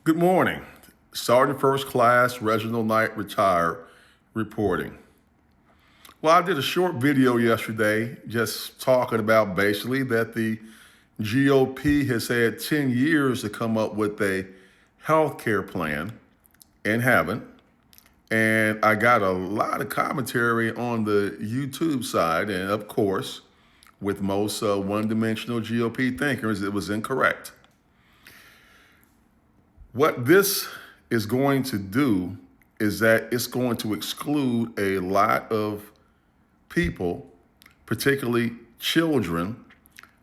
Good morning. Sergeant First Class Reginald Knight, retired, reporting. Well, I did a short video yesterday just talking about basically that the GOP has had 10 years to come up with a health care plan and haven't. And I got a lot of commentary on the YouTube side. And of course, with most one-dimensional GOP thinkers, it was incorrect. What this is going to do is that it's going to exclude a lot of people, particularly children,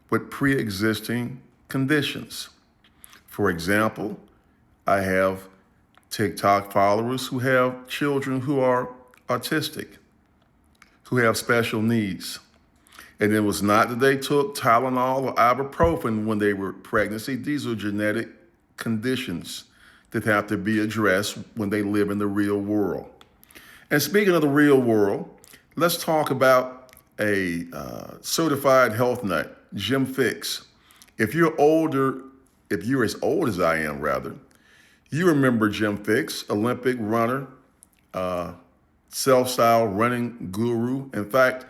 with pre-existing conditions. For example, I have TikTok followers who have children who are autistic, who have special needs. And it was not that they took Tylenol or ibuprofen when they were pregnant. See, these are genetic conditions that have to be addressed when they live in the real world. And speaking of the real world, let's talk about a certified health nut, Jim Fixx. If you're as old as I am, rather, you remember Jim Fixx, Olympic runner, self-styled running guru. In fact,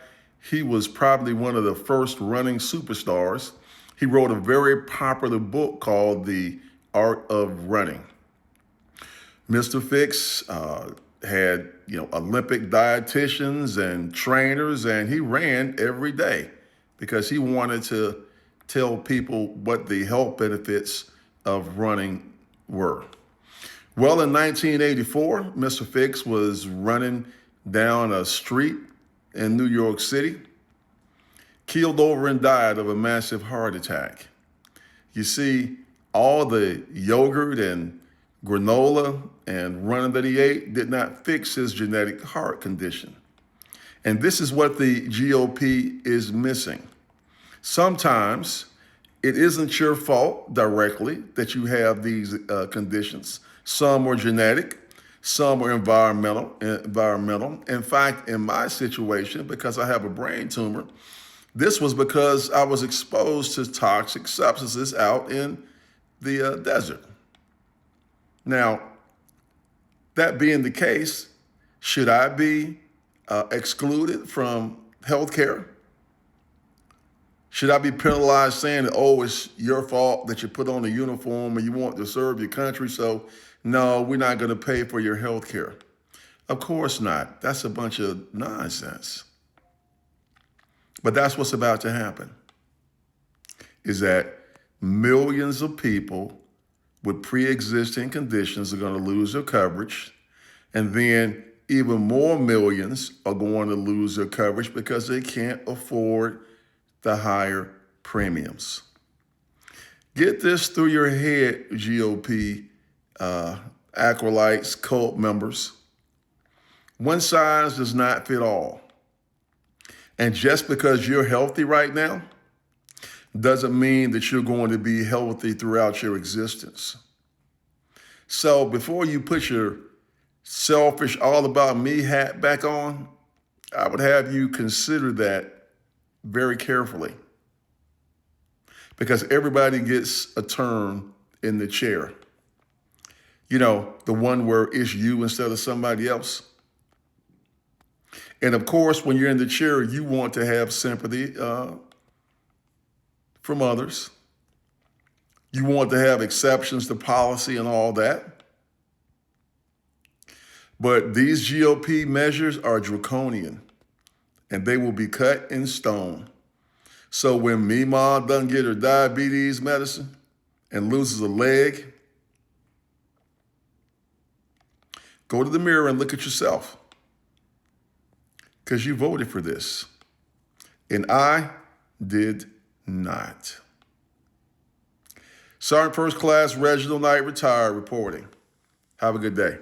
he was probably one of the first running superstars. He wrote a very popular book called The Art of Running. Mr. Fixx had, Olympic dietitians and trainers, and he ran every day because he wanted to tell people what the health benefits of running were. Well, in 1984, Mr. Fixx was running down a street in New York City, keeled over and died of a massive heart attack. You see, all the yogurt and granola and running that he ate did not fix his genetic heart condition. And this is what the GOP is missing. Sometimes it isn't your fault directly that you have these conditions. Some are genetic, some are environmental. In fact, in my situation, because I have a brain tumor, this was because I was exposed to toxic substances out in the desert. Now, that being the case, should I be excluded from health care? Should I be penalized saying that, oh, it's your fault that you put on a uniform and you want to serve your country, so no, we're not going to pay for your health care? Of course not. That's a bunch of nonsense. But that's what's about to happen, is that millions of people with pre-existing conditions are going to lose their coverage. And then even more millions are going to lose their coverage because they can't afford the higher premiums. Get this through your head, GOP acolytes, cult members. One size does not fit all. And just because you're healthy right now doesn't mean that you're going to be healthy throughout your existence. So before you put your selfish, all about me hat back on, I would have you consider that very carefully, because everybody gets a turn in the chair. The one where it's you instead of somebody else. And of course, when you're in the chair, you want to have sympathy from others. You want to have exceptions to policy and all that. But these GOP measures are draconian, and they will be cut in stone. So when Mima doesn't get her diabetes medicine and loses a leg, go to the mirror and look at yourself, because you voted for this. And I did not. Sergeant First Class Reginald Knight, retired, reporting. Have a good day.